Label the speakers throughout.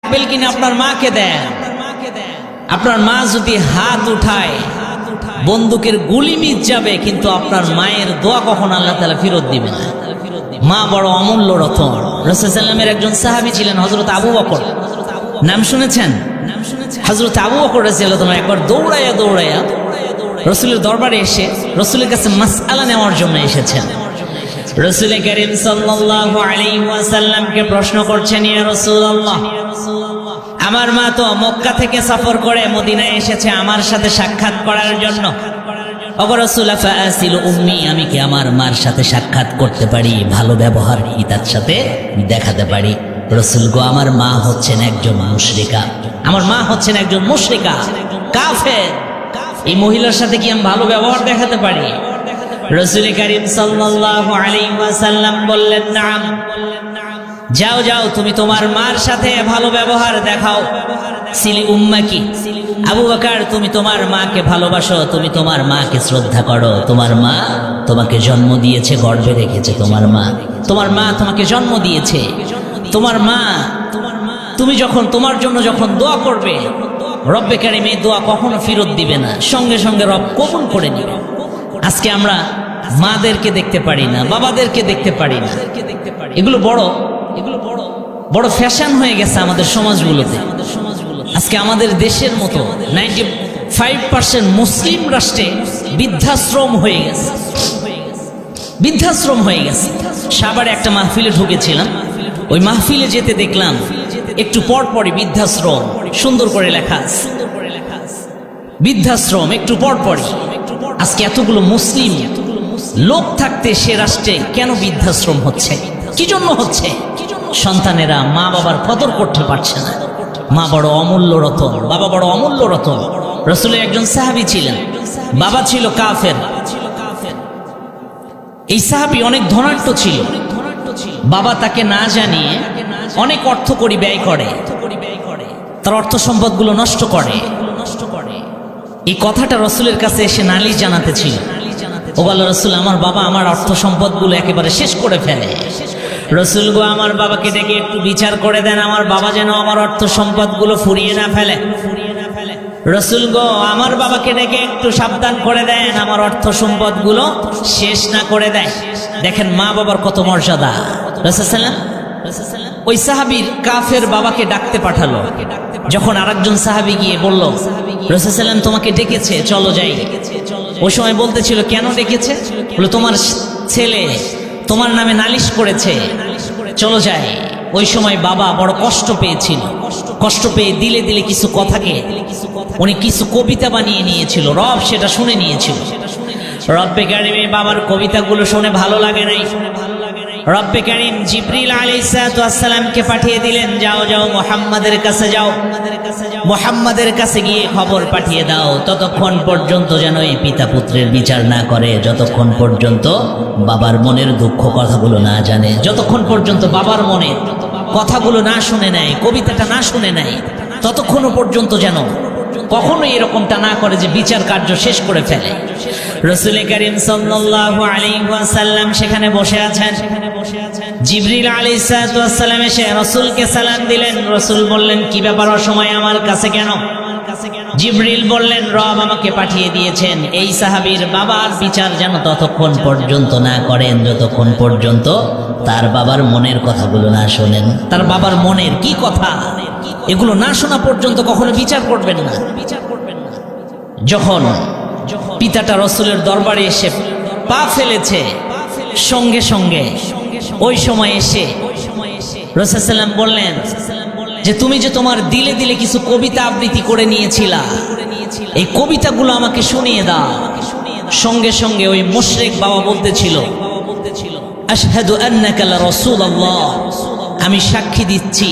Speaker 1: Apple কিনে আপনার মাকে দেন। আপনার মা যদি হাত উঠায় বন্দুকের গুলি মিট যাবে, কিন্তু আপনার মায়ের দোয়া কখন আল্লাহ তাআলা ফেরত দিবে না। মা বড় অমূল্য রতন। রাসূলুল্লাহ সাল্লাল্লাহু আলাইহি ওয়াসাল্লামের একজন সাহাবী ছিলেন হযরত আবু বকর, নাম শুনেছেন? হযরত আবু বকর রাদিয়াল্লাহু তাআলা একবার দৌড়াইয়া রাসূলের দরবারে এসে রাসূলের কাছে মাসআলা নেওয়ার জন্য এসেছেন। রাসূল করিম সাল্লাল্লাহু আলাইহি ওয়াসাল্লামকে প্রশ্ন করছেন, ইয়া রাসূলুল্লাহ, আমার মা তো মক্কা থেকে সফর করে মদিনায় এসেছে আমার সাথে সাক্ষাৎ করার জন্য। ওগো রাসূল, ফাআসিলু উম্মি, আমি কি আমার মার সাথে সাক্ষাৎ করতে পারি? ভালো ব্যবহার কি তার সাথে দেখাতে পারি? রাসূল গো, আমার মা হচ্ছেন একজন মুশরিকা, আমার মা হচ্ছেন একজন মুশরিকা, কাফের। এই মহিলার সাথে কি আমি ভালো ব্যবহার দেখাতে পারি? রাসূল করিম সাল্লাল্লাহু আলাইহি ওয়াসাল্লাম বললেন, নাম, যাও যাও, তুমি তোমার মার সাথে ভালো ব্যবহার দেখাও। সিলি উম্মাকি, আবু বকর, তুমি তোমার মাকে ভালোবাসো, তুমি তোমার মাকে শ্রদ্ধা করো। তোমার মা তোমাকে জন্ম দিয়েছে, গর্ভে রেখেছে তোমার মা তোমাকে জন্ম দিয়েছে। তোমার মা, তুমি যখন তোমার জন্য যখন দোয়া করবে, রব্বে কারীম এই দোয়া কখনো ফেরত দিবে না, সঙ্গে সঙ্গে রব কবুল করে নিবে। আজকে আমরা মাদেরকে দেখতে পারি না, বাবাদেরকে দেখতে পারি না। এগুলো বড় ফ্যাশন হয়ে গেছে আমাদের সমাজগুলোতে। আজকে আমাদের দেশের মতো 95% মুসলিম রাষ্ট্রে বৃদ্ধাশ্রম হয়ে গেছে। সাভারে একটা মাহফিলে ঢুকেছিলাম, ওই মাহফিলে যেতে দেখলাম একটু পর পরই বৃদ্ধাশ্রম, সুন্দর করে লেখা আছে বৃদ্ধাশ্রম, একটু পর পরই। আজকে এতগুলো মুসলিম লোক থাকতে সে রাষ্ট্রে কেন বৃদ্ধাশ্রম হচ্ছে? কি জন্য হচ্ছে? সন্তানেরা মা বাবার কদর করতে পারছে না। মা বড় অমূল্য রতন, বাবা বড় অমূল্য রতন। রাসূলের একজন সাহাবী ছিলেন, বাবা ছিল কাফের। এই সাহাবী অনেক ধনাঢ্য ছিল, বাবা তাকে না জানিয়ে অনেক অর্থ করি ব্যয় করে, তার অর্থ সম্পদগুলো নষ্ট করে। এই কথাটা রাসূলের কাছে এসে নালিশ জানাতে ছিল। ও আল্লাহ রাসূল, আমার বাবা আমার অর্থ সম্পদগুলো একেবারে শেষ করে ফেলে। রাসূল গো, আমার বাবাকে ডেকে একটু বিচার করে দেন, আমার বাবা যেন আমার অর্থ সম্পদগুলো ফুরিয়ে না ফেলে। রাসূল গো, আমার বাবাকে ডেকে একটু সাবধান করে দেন, আমার অর্থ সম্পদগুলো শেষ না করে দেয়। দেখেন মা বাবার কত মর্যাদা। রাসূল সাল্লাল্লাহু আলাইহি ওয়াসাল্লাম ওই সাহাবীর কাফের বাবাকে ডাকতে পাঠালো। যখন আরেকজন সাহাবী গিয়ে বলল, রাসূল সাল্লাল্লাহু আলাইহি ওয়াসাল্লাম তোমাকে ডেকেছে, চলো যাই। ওই সময় বলতেছিল, কেন ডেকেছে? বলে, তোমার ছেলে তোমার নামে নালিশ করেছে, চলো যাই। ওই সময় বাবা বড় কষ্ট পেয়েছিল, কষ্ট পেয়ে দিলে দিলে কিছু কথাকে উনি কিছু কবিতা বানিয়ে নিয়েছিল, রব সেটা শুনে নিয়েছিল। রব্বে কারীম বাবার কবিতাগুলো শুনে ভালো লাগে নাই। রব্বে কারীম জিবরিল আলাইহিস সালামকে পাঠিয়ে দিলেন, যাও যাও মুহাম্মাদের কাছে যাও, মুহাম্মাদের কাছে গিয়ে খবর পাঠিয়ে দাও ততক্ষণ পর্যন্ত যেন এই পিতা পুত্রের বিচার না করে, যতক্ষণ পর্যন্ত বাবার মনের দুঃখ কথাগুলো না জানে, যতক্ষণ পর্যন্ত বাবার মনের কথাগুলো না শুনে নেয়, কবিতাটা না শুনে নেয়, ততক্ষণ পর্যন্ত যেন কখনো এরকমটা না করে যে বিচার কার্য শেষ করে ফেলে। রাসূল করিম সাল্লাল্লাহু আলাইহি ওয়াসাল্লাম সেখানে বসে আছেন। জিবরিল আলাইহিস সালাম এসে রাসূলকে সালাম দিলেন। রাসূল বললেন, কি ব্যাপার, অসময়ে আমার কাছে কেন? জিবরিল বললেন, রব আমাকে পাঠিয়ে দিয়েছেন এই সাহাবীর বাবার বিচার যেন ততক্ষণ পর্যন্ত না করেন যতক্ষণ পর্যন্ত তার বাবার মনের কথাগুলো না শোনেন। তার বাবার মনের কি কথা, এগুলো না শোনা পর্যন্ত কখনো বিচার করবেন না। যখন পিতাটা রাসূলের দরবারে এসে পা ফেলেছে, সঙ্গে সঙ্গে ওই সময় এসে রাসূল সাল্লাল্লাহু আলাইহি ওয়াসাল্লাম বললেন যে তুমি যে তোমার দিলে দিলে কিছু কবিতা আবৃত্তি করে নিয়েছিলা, এই কবিতাগুলো আমাকে শুনিয়ে দাও। সঙ্গে সঙ্গে ওই মুশরিক বাবা বলতেছিল, আশহাদু আন্নাকা লা রাসূলুল্লাহ, আমি সাক্ষী দিচ্ছি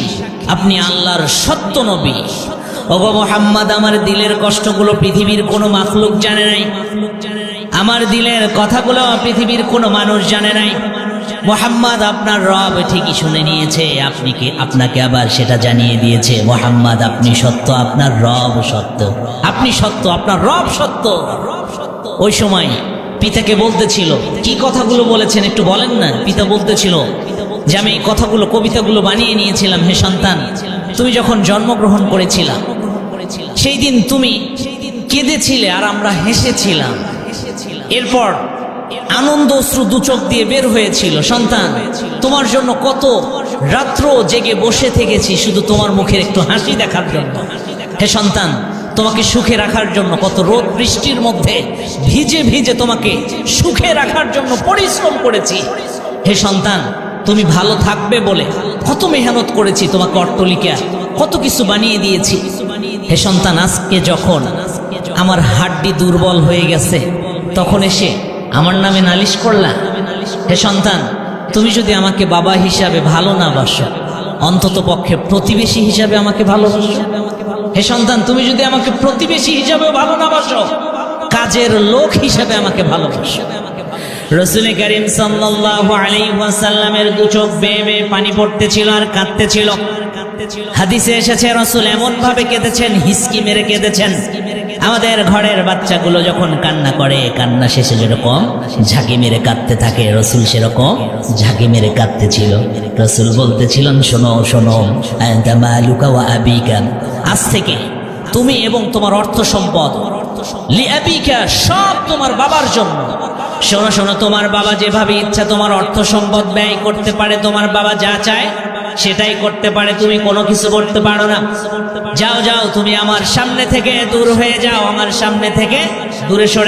Speaker 1: আপনি আল্লাহর সত্য নবী। ওগো মুহাম্মদ, আমার দিলের কষ্টগুলো পৃথিবীর কোনো মাখলুক জানে নাই, আমার দিলের কথাগুলো পৃথিবীর কোনো মানুষ জানে নাই। মুহাম্মদ, আপনার রব ঠিকই শুনে নিয়েছে, আপনাকে আবার সেটা জানিয়ে দিয়েছে। মুহাম্মদ, আপনি সত্য, আপনার রব সত্য, আপনি সত্য, আপনার রব সত্য। ওই সময় পিতাকে বলতেছিল, কি কথাগুলো বলেছেন একটু বলেন না। পিতা বলতেছিল যে আমি এই কথাগুলো কবিতাগুলো বানিয়ে নিয়েছিলাম হে সন্তান, তুমি যখন জন্মগ্রহণ করেছিলা সেই দিন তুমি কেঁদেছিলে আর আমরা হেসেছিলাম। এরপর আনন্দ অশ্রু দু চোখ দিয়ে বের হয়েছিল। সন্তান, তোমার জন্য কত রাত্র জেগে বসে থেকেছি শুধু তোমার মুখের একটু হাসি দেখার জন্য। হে সন্তান, তোমাকে সুখে রাখার জন্য কত রোদ বৃষ্টির মধ্যে ভিজে ভিজে তোমাকে সুখে রাখার জন্য পরিশ্রম করেছি। হে সন্তান, তুমি ভালো থাকবে বলে কত মেহনত করেছি, তোমাকে অট্টালিকা কত কিছু বানিয়ে দিয়েছি। হে সন্তান, আজকে যখন আমার হাড্ডি দুর্বল হয়ে গেছে তখন এসে আমার নামে নালিশ করলা। হে সন্তান, তুমি যদি আমাকে বাবা হিসাবে ভালো না বাসো, অন্তত পক্ষে প্রতিবেশী হিসাবে আমাকে ভালোবাসো। হে সন্তান, তুমি যদি আমাকে প্রতিবেশী হিসাবে ভালো না বাসো, কাজের লোক হিসাবে আমাকে ভালোবাসো। রাসূল করিম সাল্লাল্লাহু আলাইহি ওয়াসাল্লামের দু চোখ বেয়ে বেয়ে পানি পড়তেছিল আর কাঁদতেছিল। হাদিসে এসেছে রাসূল এমন ভাবে কেঁদেছেন, হিসকি মেরে কেঁদেছেন। আমাদের ঘরের বাচ্চাগুলো যখন কান্না করে, কান্না শেষে যেরকম ঝাঁকি মেরে কাঁদতে থাকে, রাসূল সেরকম ঝাঁকি মেরে কাঁদতেছিল। রাসূল বলতেছিলেন, শোনো শোনো, আনতা মালুকা ওয়া আবিকা, আজ থেকে তুমি এবং তোমার অর্থ সম্পদ লিআবিকা, সব তোমার বাবার জন্য। শোনো শোনো, তোমার বাবা যেভাবে ইচ্ছা তোমার অর্থ সম্পদ ব্যয় করতে পারে, তোমার বাবা যা চায় সেটাই করতে পারে, তুমি কোনো কিছু করতে পারো না। যাও যাও, তুমি আমার সামনে থেকে দূর হয়ে যাও, আমার সামনে থেকে দূরে সরে